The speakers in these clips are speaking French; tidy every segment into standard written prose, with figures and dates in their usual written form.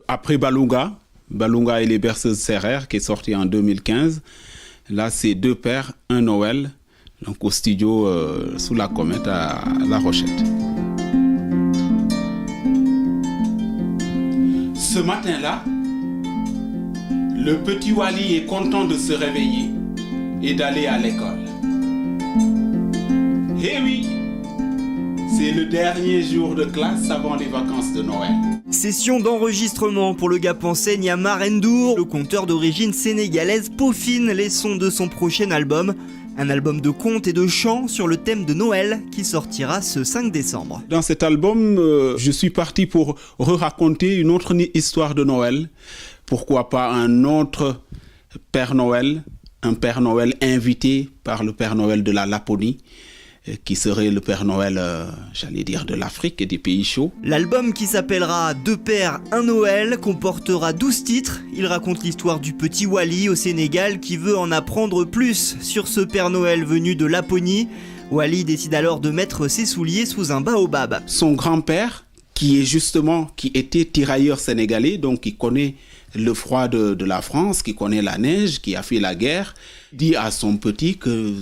Après Balunga et les berceuses Serrères, qui est sorti en 2015, là c'est Deux Pères, un Noël, donc au studio Sous la Comète à La Rochette. Ce matin-là, le petit Wally est content de se réveiller et d'aller à l'école. Eh oui, c'est le dernier jour de classe avant les vacances de Noël. Session d'enregistrement pour le Gap enseigne à Marendour. Le conteur d'origine sénégalaise peaufine les sons de son prochain album. Un album de contes et de chants sur le thème de Noël qui sortira ce 5 décembre. Dans cet album, je suis parti pour raconter une autre histoire de Noël. Pourquoi pas un autre Père Noël, un Père Noël invité par le Père Noël de la Laponie, qui serait le Père Noël, j'allais dire, de l'Afrique et des pays chauds. L'album, qui s'appellera Deux Pères, un Noël, comportera 12 titres. Il raconte l'histoire du petit Wally au Sénégal qui veut en apprendre plus sur ce Père Noël venu de Laponie. Wally décide alors de mettre ses souliers sous un baobab. Son grand-père, qui était tirailleur sénégalais, donc qui connaît le froid de la France, qui connaît la neige, qui a fait la guerre, dit à son petit que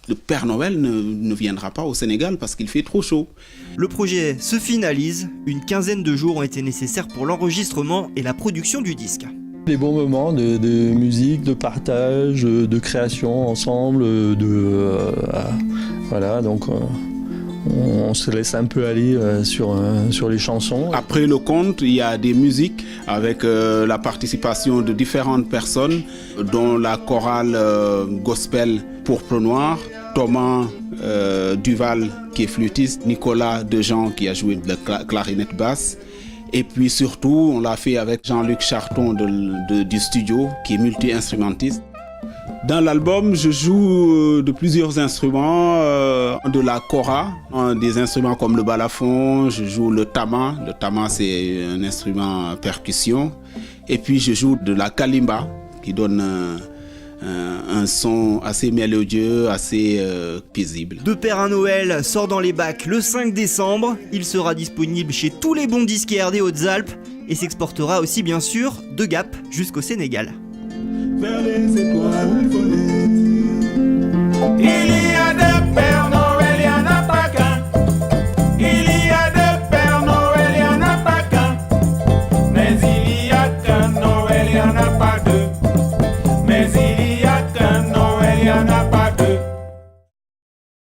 le Père Noël ne viendra pas au Sénégal parce qu'il fait trop chaud. Le projet se finalise. Une quinzaine de jours ont été nécessaires pour l'enregistrement et la production du disque. Des bons moments de musique, de partage, de création ensemble, voilà, donc on se laisse un peu aller sur les chansons. Après le conte, il y a des musiques avec la participation de différentes personnes, dont la chorale gospel Pourpre Noir, Thomas Duval qui est flûtiste, Nicolas Dejean qui a joué de la clarinette basse. Et puis surtout, on l'a fait avec Jean-Luc Charton du studio, qui est multi-instrumentiste. Dans l'album, je joue de plusieurs instruments, de la kora, des instruments comme le balafon, je joue le tama. Le tama, c'est un instrument à percussion. Et puis je joue de la kalimba, qui donne un son assez mélodieux, assez paisible. Deux Pères, un Noël sort dans les bacs le 5 décembre. Il sera disponible chez tous les bons disquaires des Hautes-Alpes et s'exportera aussi bien sûr de Gap jusqu'au Sénégal. Vers les étoiles volées.